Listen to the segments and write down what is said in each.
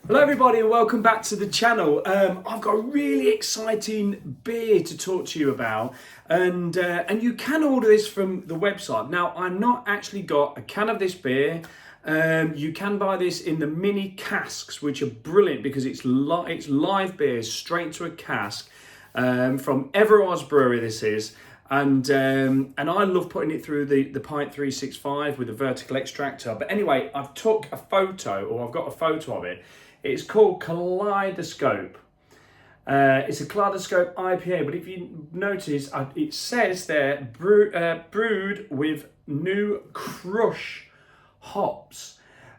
Hello everybody and welcome back to the channel. I've got a really exciting beer to talk to you about, and you can order this from the website. Now, I've not actually got a can of this beer. You can buy this in the Mini Casks, which are brilliant because it's live beer straight to a cask from Everards Brewery. This is. And I love putting it through the Pint 365 with a vertical extractor. But anyway, I've got a photo of it. It's called Kaleidoscope. It's a Kaleidoscope IPA, but if you notice, it says there brewed with new Krush hops.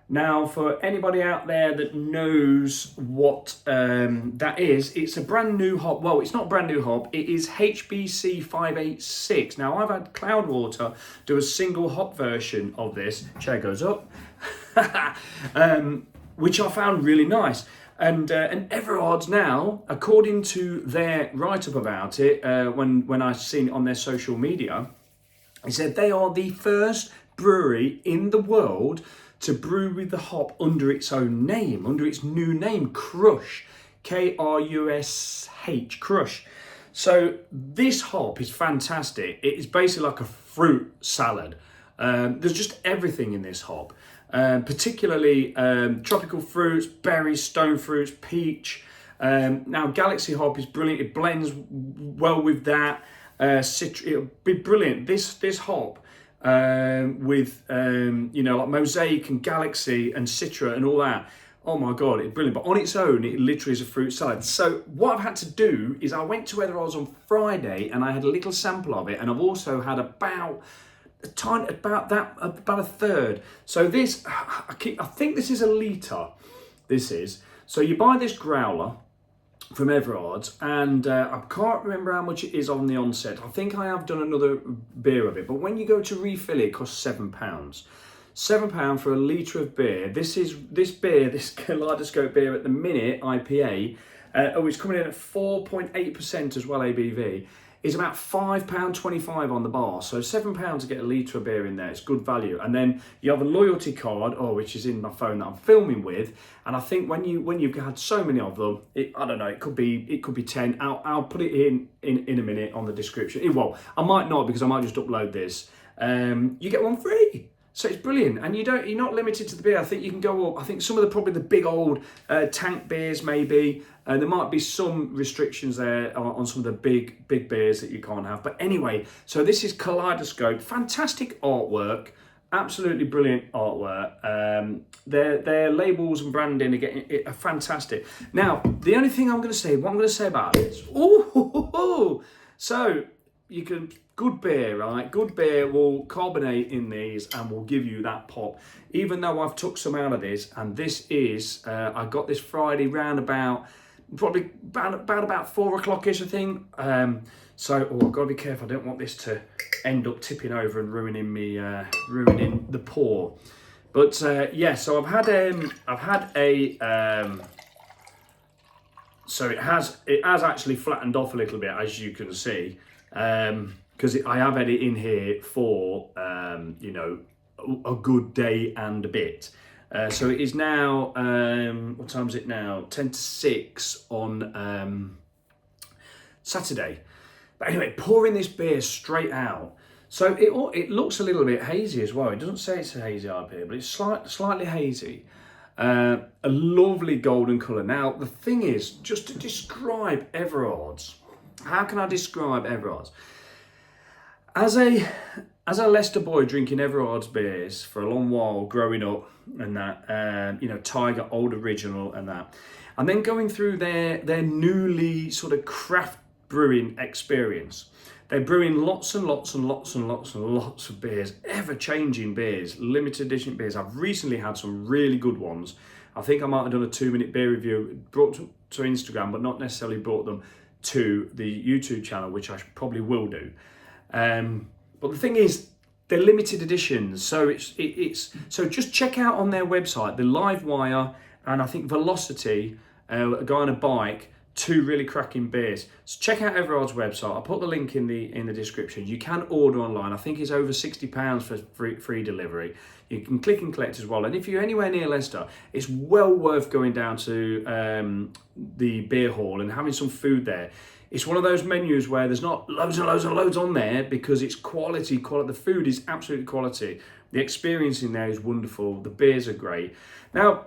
Now, for anybody out there that knows what that is, it's a brand new hop. Well, it's not brand new hop. It is HBC 586. Now, I've had Cloudwater do a single hop version of this. Chair goes up. Which I found really nice. And Everards now, according to their write-up about it, when I seen it on their social media, he said they are the first brewery in the world to brew with the hop under its own name, under its new name, Krush, K-R-U-S-H, Krush. So this hop is fantastic. It is basically like a fruit salad. There's just everything in this hop. Particularly tropical fruits, berries, stone fruits, peach. Now, Galaxy hop is brilliant. It blends well with that. It'll be brilliant. This hop with like Mosaic and Galaxy and Citra and all that. Oh my God, it's brilliant. But on its own, it literally is a fruit salad. So what I've had to do is I went to Everards on Friday and I had a little sample of it, and I've also had about a third. So this, I think this is a litre. This is. So you buy this growler from Everards, and I can't remember how much it is on the onset. I think I have done another beer of it, but when you go to refill it costs £7. £7 for a litre of beer. This Kaleidoscope beer at the minute, IPA, it's coming in at 4.8% as well, ABV. Is about £5.25 on the bar. So £7 to get a litre of beer in there. It's good value. And then you have a loyalty card, which is in my phone that I'm filming with. And I think when you've had so many of them, I don't know, it could be 10. I'll put it in a minute on the description. Well, I might not, because I might just upload this. You get one free. So it's brilliant, and you're not limited to the beer. I think you can go up. I think some of probably the big old tank beers maybe. There might be some restrictions there on some of the big beers that you can't have. But anyway, so this is Kaleidoscope. Fantastic artwork, absolutely brilliant artwork. Their labels and branding are fantastic. Now, the only thing what I'm going to say about this. So you can. Good beer, right? Good beer will carbonate in these and will give you that pop. Even though I've took some out of this, and this is, I got this Friday round about 4 o'clock-ish, I think. So, I've got to be careful. I don't want this to end up tipping over and ruining the pour. But yeah, so I've had a. So it has actually flattened off a little bit, as you can see. Because I have had it in here for, a good day and a bit. So it is now, what time is it now? 10 to 6 on Saturday. But anyway, pouring this beer straight out. So it looks a little bit hazy as well. It doesn't say it's a hazy IPA, but it's slightly hazy. A lovely golden colour. Now, the thing is, just to describe Everards, how can I describe Everards? As a Leicester boy drinking Everards beers for a long while, growing up and that, Tiger Old Original and that, and then going through their newly sort of craft brewing experience. They're brewing lots and lots and lots and lots and lots of beers, ever-changing beers, limited edition beers. I've recently had some really good ones. I think I might have done a 2-minute beer review, brought to Instagram, but not necessarily brought them to the YouTube channel, which I probably will do. But the thing is, they're limited editions, so so just check out on their website the Live Wire and I think Velocity, a guy on a bike, two really cracking beers. So check out Everards website. I'll put the link in the description. You can order online. I think it's over £60 for free delivery. You can click and collect as well. And if you're anywhere near Leicester, it's well worth going down to the beer hall and having some food there. It's one of those menus where there's not loads and loads and loads on there because it's quality. The food is absolutely quality. The experience in there is wonderful. The beers are great. Now,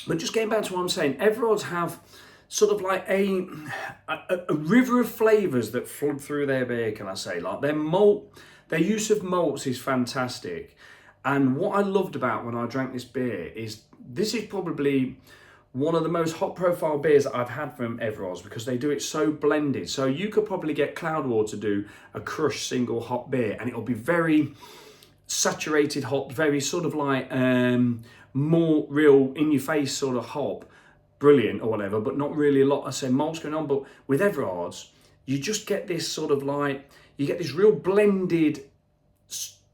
but just getting back to what I'm saying, Everards have sort of like a river of flavours that flood through their beer, can I say? Like their use of malts is fantastic. And what I loved about when I drank this beer is this is probably one of the most hot profile beers that I've had from Everards because they do it so blended. So you could probably get Cloudwater to do a Krush single hop beer and it'll be very saturated hop, very sort of like more real in your face sort of hop, brilliant or whatever, but not really a lot, I say, malts going on. But with Everards, you just get this sort of like, you get this real blended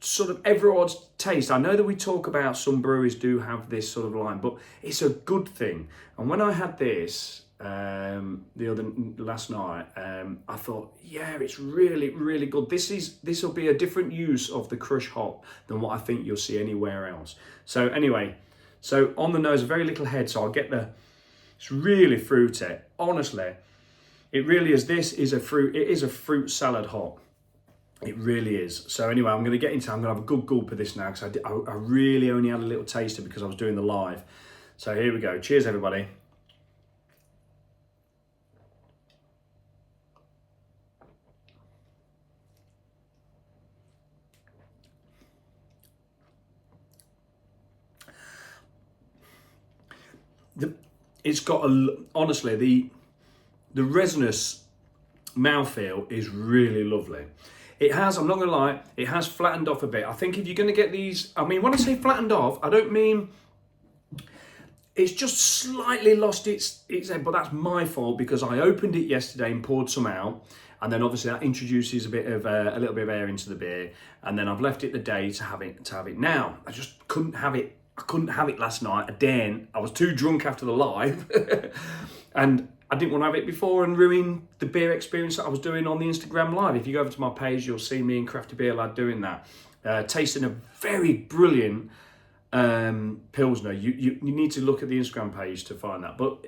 sort of Everards taste. I know that we talk about some breweries do have this sort of line, but it's a good thing. And when I had this last night, I thought, yeah, it's really, really good. This will be a different use of the Krush hop than what I think you'll see anywhere else. So anyway, so on the nose, very little head, so I'll get it's really fruity. Honestly, it really is. This is a fruit. It is a fruit salad hop. It really is. So anyway, I'm going to have a good gulp of this now because I really only had a little taster because I was doing the live. So here we go. Cheers, everybody. It's got honestly, the resinous mouthfeel is really lovely. It has, I'm not gonna lie, it has flattened off a bit. I think if you're gonna get these, I mean, when I say flattened off, I don't mean, it's just slightly lost its head, but that's my fault because I opened it yesterday and poured some out. And then obviously that introduces a little bit of air into the beer. And then I've left it the day to have it now. I just couldn't have it. I couldn't have it last night. I was too drunk after the live. And I didn't want to have it before and ruin the beer experience that I was doing on the Instagram live. If you go over to my page, you'll see me and Crafty Beer Lad doing that. Tasting a very brilliant Pilsner. You need to look at the Instagram page to find that. But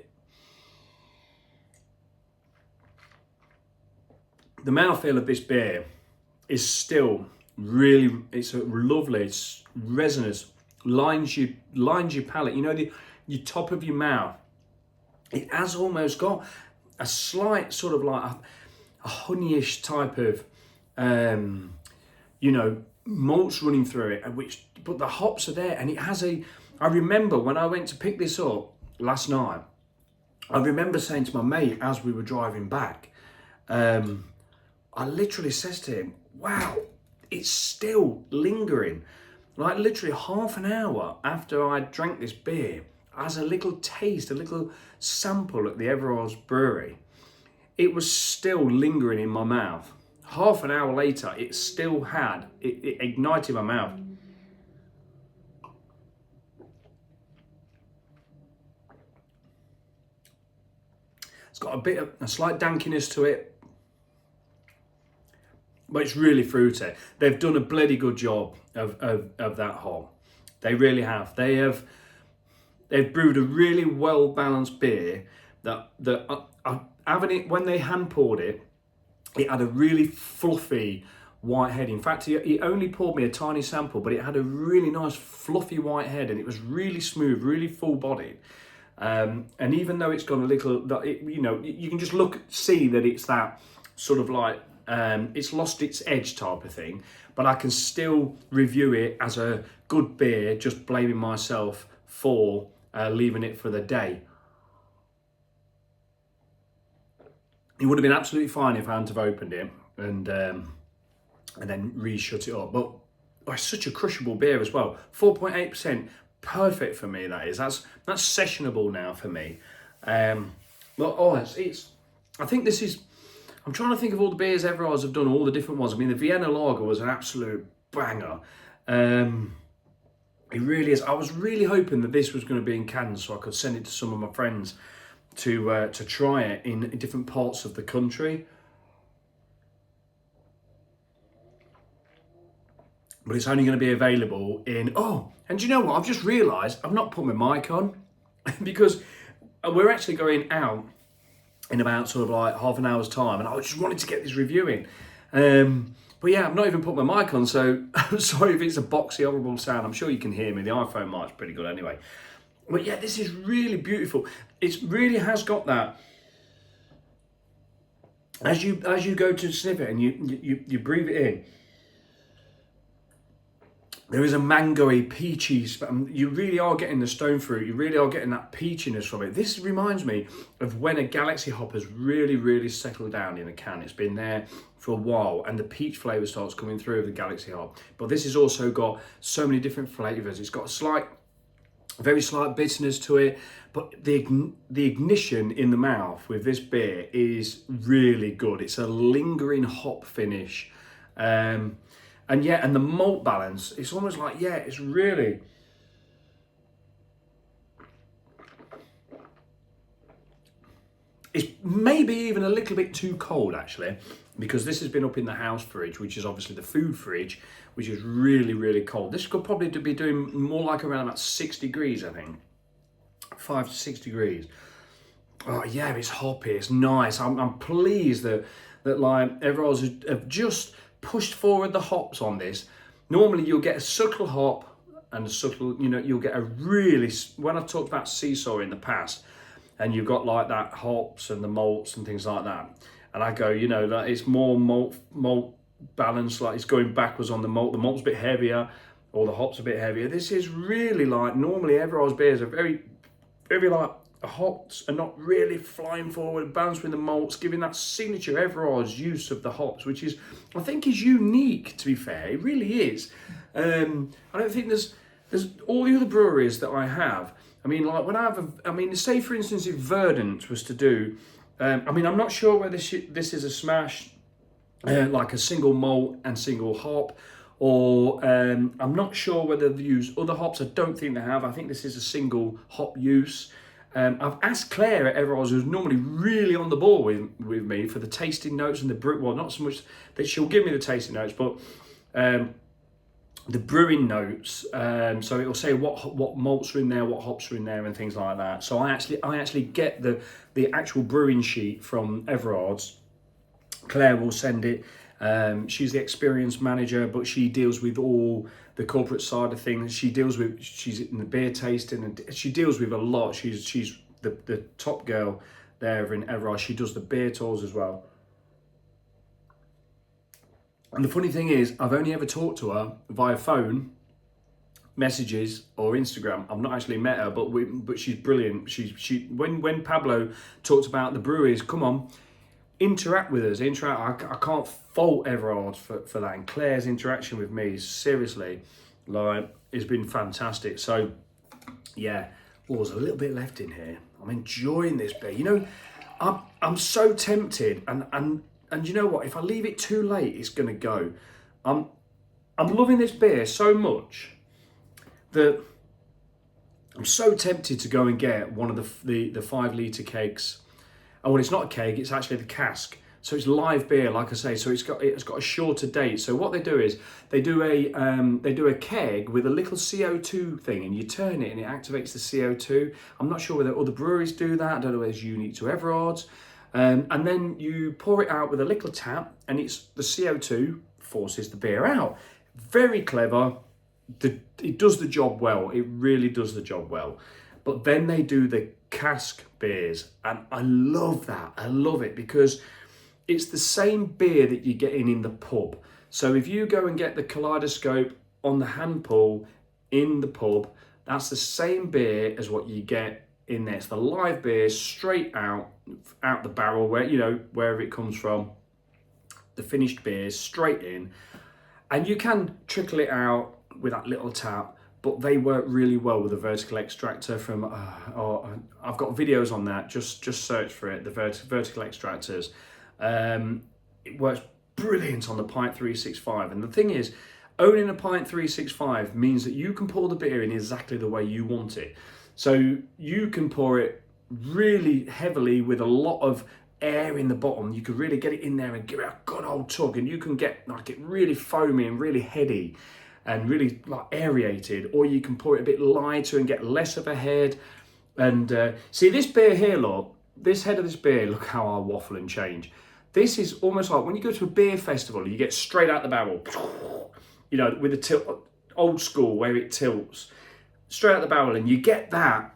the mouthfeel of this beer is still really, it's lovely, it's resinous, lines your palate. You know, your top of your mouth, it has almost got a slight sort of like a honeyish type of, malts running through it, but the hops are there, and it has I remember when I went to pick this up last night, I remember saying to my mate as we were driving back, I literally says to him, wow, it's still lingering. Like literally half an hour after I drank this beer, as a little taste, a little sample at the Everards Brewery, it was still lingering in my mouth. Half an hour later, it still had, it ignited my mouth. It's got a slight dankiness to it, but it's really fruity. They've done a bloody good job of that hop. They really have. They've brewed a really well balanced beer that having it when they hand poured it. It had a really fluffy white head. In fact, he only poured me a tiny sample, but it had a really nice fluffy white head, and it was really smooth, really full bodied. And even though it's got a little, you can just see that it's that sort of like. It's lost its edge type of thing, but I can still review it as a good beer, just blaming myself for leaving it for the day. It would have been absolutely fine if I hadn't have opened it and then re-shut it up. But it's such a crushable beer as well. 4.8%, perfect for me. That's sessionable now for me. I think this is. I'm trying to think of all the beers Everards have done, all the different ones. I mean, the Vienna Lager was an absolute banger. It really is. I was really hoping that this was going to be in cans so I could send it to some of my friends to try it in different parts of the country. But it's only going to be available in, and do you know what? I've just realised I've not put my mic on because we're actually going out in about sort of like half an hour's time, and I just wanted to get this review in. But yeah, I've not even put my mic on, so I'm sorry if it's a boxy, horrible sound. I'm sure you can hear me. The iPhone mic's pretty good anyway. But yeah, this is really beautiful. It really has got that. As you go to sniff it and you breathe it in, there is a mangoey, peachy, you really are getting the stone fruit, you really are getting that peachiness from it. This reminds me of when a Galaxy hop has really, really settled down in a can. It's been there for a while and the peach flavour starts coming through of the Galaxy hop. But this has also got so many different flavours. It's got a very slight bitterness to it, but the ignition in the mouth with this beer is really good. It's a lingering hop finish. And yeah, and the malt balance, it's almost like, yeah, it's really... It's maybe even a little bit too cold, actually, because this has been up in the house fridge, which is obviously the food fridge, which is really, really cold. This could probably be doing more like around about 6 degrees, I think. 5 to 6 degrees. Oh, yeah, it's hoppy, it's nice. I'm pleased that like, Everards have just pushed forward the hops on this. Normally you'll get a subtle hop and a subtle, you'll get a really, when I've talked about seesaw in the past, and you've got like that hops and the malts and things like that, and I go, that it's more malt balance, like it's going backwards on the malt's a bit heavier, or the hops a bit heavier. This is really like, normally Everards beers are very, very like, the hops are not really flying forward, balanced with the malts, giving that signature Everards use of the hops, which is, I think, is unique, to be fair. It really is. I don't think there's all the other breweries that I have. I mean, like when say for instance, if Verdant was to do, I'm not sure whether this is a smash, like a single malt and single hop, or I'm not sure whether they use other hops. I don't think they have. I think this is a single hop use. I've asked Claire at Everards, who's normally really on the ball with me for the tasting notes and the brew. Well, not so much that she'll give me the tasting notes, but the brewing notes. So it'll say what malts are in there, what hops are in there, and things like that. So I actually get the actual brewing sheet from Everards. Claire will send it. She's the experienced manager, but she deals with all the corporate side of things. She's in the beer tasting, and she deals with a lot. She's the top girl there in Everards. She does the beer tours as well. And the funny thing is, I've only ever talked to her via phone, messages, or Instagram. I've not actually met her, but she's brilliant. When Pablo talked about the breweries, come on, interact with us, I can't fault Everards for that. And Claire's interaction with me, seriously, like, it's been fantastic. So yeah, there's a little bit left in here. I'm enjoying this beer. I'm so tempted, and you know what? If I leave it too late, it's gonna go. I'm loving this beer so much that I'm so tempted to go and get one of the 5 litre kegs. Oh, well, it's not a keg, it's actually the cask. So it's live beer, like I say. So it's got a shorter date. So what they do is they do a keg with a little CO2 thing, and you turn it and it activates the CO2. I'm not sure whether other breweries do that. I don't know whether it's unique to Everards. And then you pour it out with a little tap, and it's the CO2 forces the beer out. Very clever. It does the job well. It really does the job well. But then they do the cask beers, and I love that. I love it because it's the same beer that you're getting in the pub. So if you go and get the Kaleidoscope on the hand pull in the pub, that's the same beer as what you get in there. It's the live beer straight out the barrel, where wherever it comes from, the finished beer straight in, and you can trickle it out with that little tap. But they work really well with a vertical extractor from, I've got videos on that, just search for it, the vertical extractors. It works brilliant on the Pint 365. And the thing is, owning a Pint 365 means that you can pour the beer in exactly the way you want it. So you can pour it really heavily with a lot of air in the bottom. You could really get it in there and give it a good old tug, and you can get like it really foamy and really heady and really like aerated, or you can pour it a bit lighter and get less of a head. And see this beer here, look, this head of this beer, look how I waffle and change. This is almost like when you go to a beer festival, you get straight out the barrel, you know, with the tilt, old school where it tilts straight out the barrel, and you get that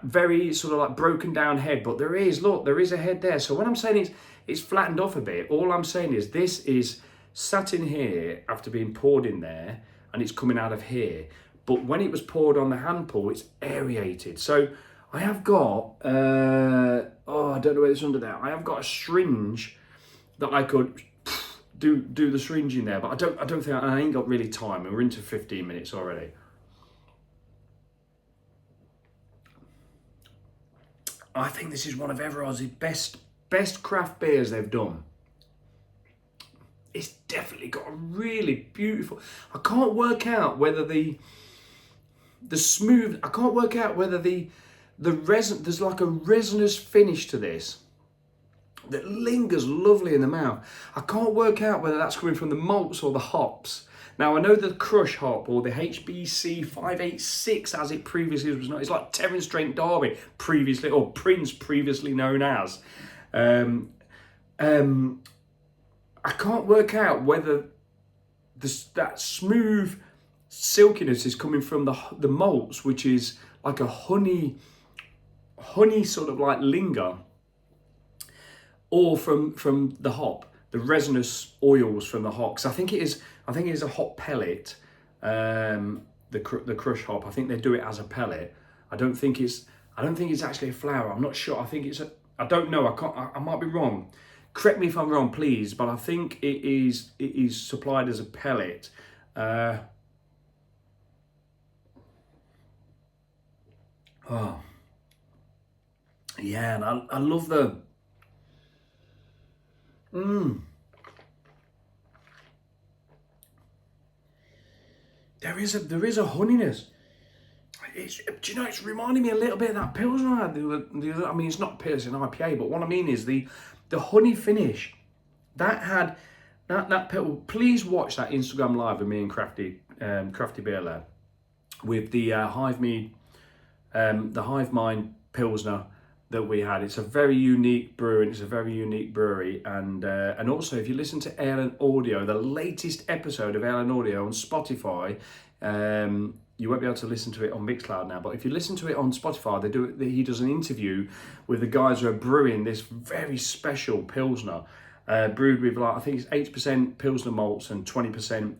very sort of like broken down head. But there is a head there. So when I'm saying it's flattened off a bit, all I'm saying is this is sat in here after being poured in there, and it's coming out of here. But when it was poured on the hand pull, it's aerated. So I have got I don't know where it's under there. I have got a syringe that I could do the syringe in there, but I don't think I ain't got really time, and we're into 15 minutes already. I think this is one of Everards' best craft beers they've done. It's definitely got a really beautiful. I can't work out whether the smooth. I can't work out whether the resin. There's like a resinous finish to this that lingers lovely in the mouth. I can't work out whether that's coming from the malts or the hops. Now I know the Krush hop, or the HBC 586 as it previously was known. It's like Terence Straight Derby previously, or Prince previously known as. I can't work out whether that smooth silkiness is coming from the malts, which is like a honey sort of like linger, or from the hop, the resinous oils from the hop. 'Cause I think it is a hop pellet, the Krush hop. I think they do it as a pellet. I don't think it's actually a flour. I'm not sure. I think I don't know. I might be wrong. Correct me if I'm wrong, please, but I think it is supplied as a pellet. Yeah, and I love the. There is a honeyness. Do you know, it's reminding me a little bit of that Pilsner I had the other. I mean, it's not Pilsner IPA, but what I mean is the honey finish. That had that please watch that Instagram live with me and Crafty Beer Lab with the Hive Mind Pilsner that we had. It's a very unique brew, and it's a very unique brewery. And also, if you listen to Airline Audio, the latest episode of Airline Audio on Spotify, you won't be able to listen to it on Mixcloud now, but if you listen to it on Spotify, he does an interview with the guys who are brewing this very special Pilsner, brewed with I think it's 8% Pilsner malts and 20%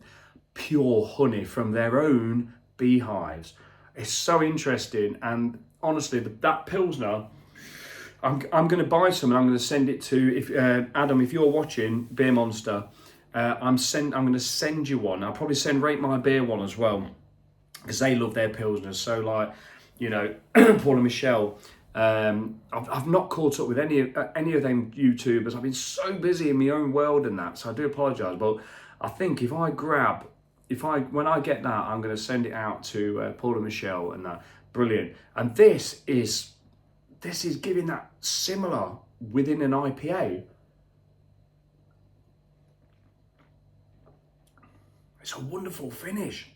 pure honey from their own beehives. It's so interesting, and honestly, that Pilsner, I'm going to buy some, and I'm going to send it to Adam. If you're watching, Beer Monster, I'm going to send you one. I'll probably send Rate My Beer one as well, because they love their Pilsners. So like, you know, Paul and Michelle, I've not caught up with any of them YouTubers. I've been so busy in my own world and that, so I do apologise. But I think when I get that, I'm going to send it out to Paul and Michelle and that. Brilliant. And this is giving that similar within an IPA. It's a wonderful finish.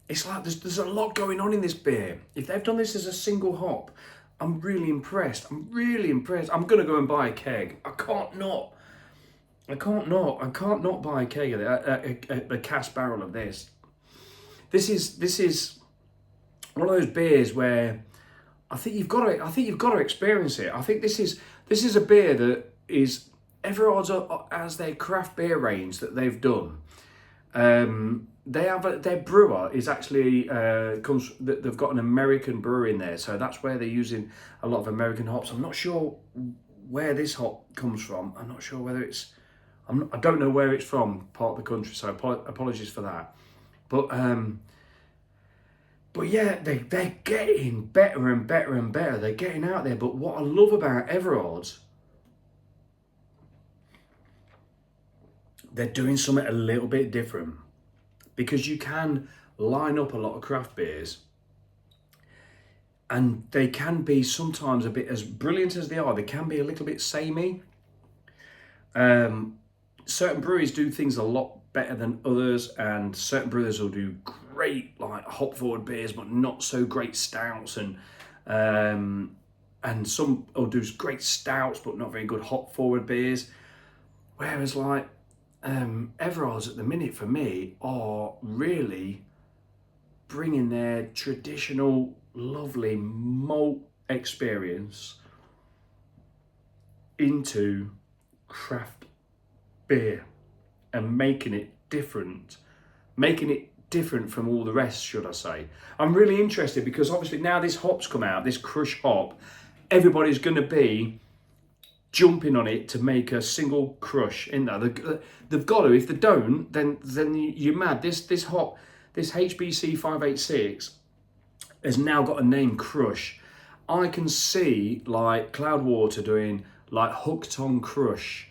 It's like there's a lot going on in this beer. If they've done this as a single hop, I'm really impressed. I'm going to go and buy a keg. I can't not buy a keg of a cast barrel of this. This is one of those beers where I think you've got to experience it. I think this is a beer that is Everards as their craft beer range that they've done. They have their brewer is actually they've got an American brewer in there, so that's where they're using a lot of American hops. I'm not sure where this hop comes from. I'm not sure whether I don't know where it's from, part of the country, so apologies for that. But yeah, they're getting better and better and better. They're getting out there. But what I love about Everards, they're doing something a little bit different, because you can line up a lot of craft beers and they can be sometimes a bit, as brilliant as they can be a little bit samey. Certain breweries do things a lot better than others, and certain brewers will do great like hop forward beers, but not so great stouts, and some will do great stouts, but not very good hop forward beers. Whereas like Everards at the minute for me are really bringing their traditional lovely malt experience into craft beer and making it different from all the rest, should I say. I'm really interested because obviously now this hop's come out, this Krush hop, everybody's going to be jumping on it to make a single Krush in there. They've got to. If they don't, then you're mad. This hop, this HBC 586 has now got a name, Krush. I can see like Cloudwater doing like hooked on Krush.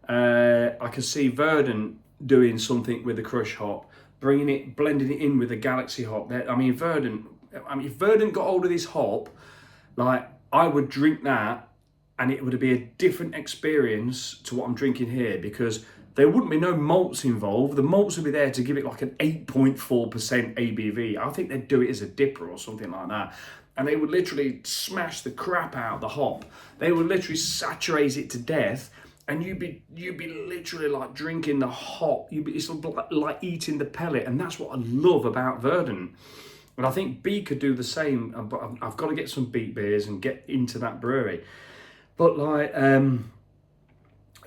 I can see Verdant doing something with the Krush hop, blending it in with the Galaxy hop. If Verdant got hold of this hop, like I would drink that, and it would be a different experience to what I'm drinking here, because there wouldn't be no malts involved. The malts would be there to give it like an 8.4% ABV. I think they'd do it as a dipper or something like that. And they would literally smash the crap out of the hop. They would literally saturate it to death, and you'd be literally like drinking the hop. It's like eating the pellet, and that's what I love about Verdant. And I think Beak could do the same, but I've got to get some Beak beers and get into that brewery. But like,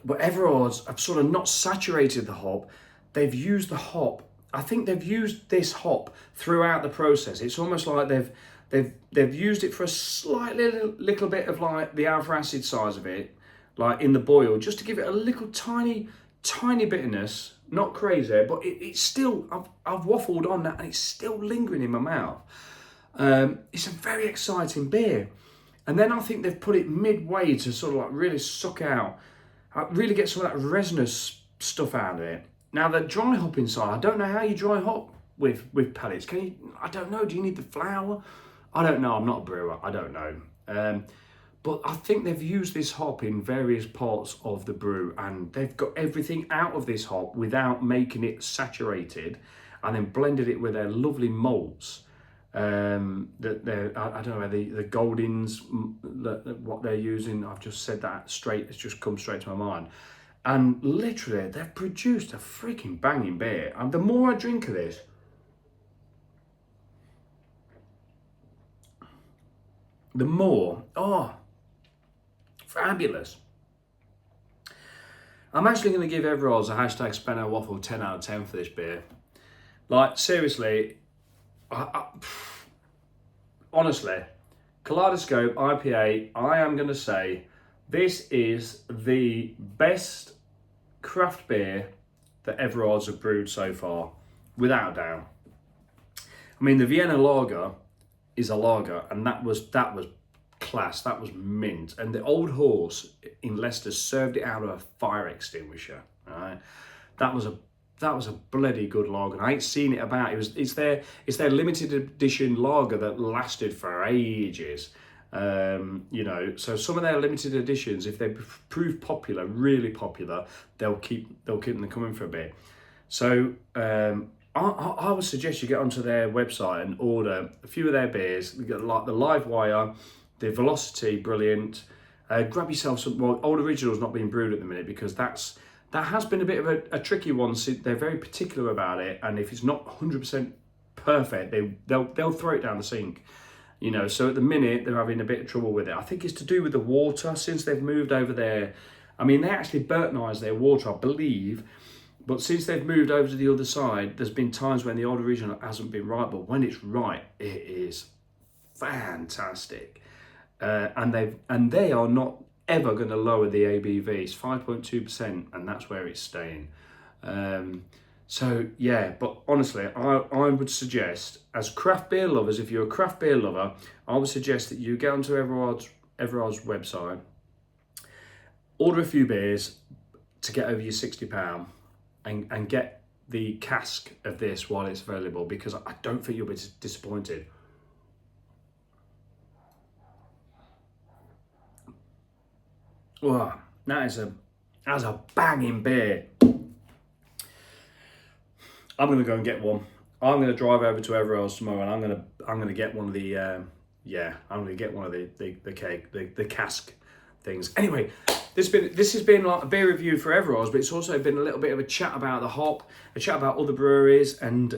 but Everards have sort of not saturated the hop. They've used the hop. I think they've used this hop throughout the process. It's almost like they've used it for a slightly little bit of like the alpha acid size of it, like in the boil, just to give it a little tiny bitterness. Not crazy, but it's still, I've waffled on that and it's still lingering in my mouth. It's a very exciting beer. And then I think they've put it midway to sort of like really suck out, really get some of that resinous stuff out of it. Now the dry hop inside, I don't know how you dry hop with pellets. Can you? I don't know. Do you need the flour? I don't know. I'm not a brewer. I don't know. But I think they've used this hop in various parts of the brew, and they've got everything out of this hop without making it saturated, and then blended it with their lovely malts. I don't know, the Goldings, what they're using. I've just said that straight. It's just come straight to my mind. And literally, they've produced a freaking banging beer. And the more I drink of this, the more, fabulous. I'm actually going to give Everards a hashtag Speno Waffle 10 out of 10 for this beer. Like, seriously, honestly, Kaleidoscope IPA, I am going to say this is the best craft beer that Everards have brewed so far, without a doubt. I mean, the Vienna lager is a lager, and that was class, that was mint. And the Old Horse in Leicester served it out of a fire extinguisher. Right? That was a bloody good lager. And I ain't seen it about. It's their limited edition lager that lasted for ages. So some of their limited editions, if they prove popular, really popular, they'll keep them coming for a bit. So I would suggest you get onto their website and order a few of their beers. You got like the Live Wire, the Velocity, brilliant. Grab yourself some. Well, Old Original's not being brewed at the minute because that has been a bit of a tricky one. So they're very particular about it, and if it's not 100% perfect, they'll throw it down the sink. So at the minute they're having a bit of trouble with it. I think it's to do with the water since they've moved over there. I mean, they actually Burtonized their water, I believe, but since they've moved over to the other side, there's been times when the Old Original hasn't been right, but when it's right, it is fantastic. And they are not ever going to lower the ABV. It's 5.2%, and that's where it's staying. So yeah, but honestly, I would suggest, as craft beer lovers, if you're a craft beer lover, I would suggest that you get onto Everard's website, order a few beers to get over your £60, and get the cask of this while it's available, because I don't think you'll be disappointed. wow, that's a banging beer. I'm gonna go and get one. I'm gonna drive over to Everards tomorrow, and I'm gonna get one of the I'm gonna get one of the cask things. Anyway, this has been like a beer review for Everards, but it's also been a little bit of a chat about the hop, a chat about other breweries and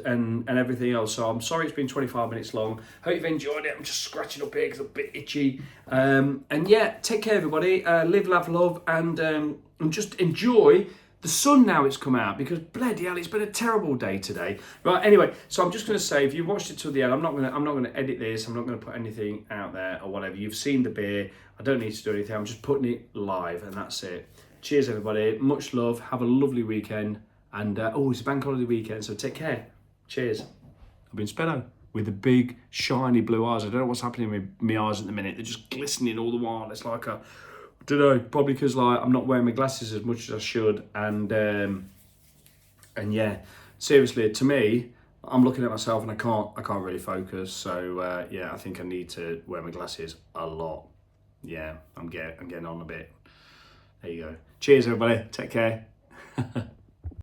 everything else. So I'm sorry it's been 25 minutes long. Hope you've enjoyed it. I'm just scratching up here because I'm a bit itchy. And yeah, take care everybody. Live, laugh, love, and just enjoy the sun now it's come out, because bloody hell, it's been a terrible day today. Right, anyway, so I'm just going to say, if you watched it till the end, I'm not going to edit this. I'm not going to put anything out there or whatever. You've seen the beer. I don't need to do anything. I'm just putting it live, and that's it. Cheers, everybody. Much love. Have a lovely weekend. And it's a bank holiday weekend, so take care. Cheers. I've been Speno with the big, shiny blue eyes. I don't know what's happening with my eyes at the minute. They're just glistening all the while. It's like a... don't know, probably because like I'm not wearing my glasses as much as I should, and yeah, seriously, to me, I'm looking at myself and I can't really focus. So yeah, I think I need to wear my glasses a lot. Yeah, I'm getting on a bit. There you go. Cheers, everybody. Take care.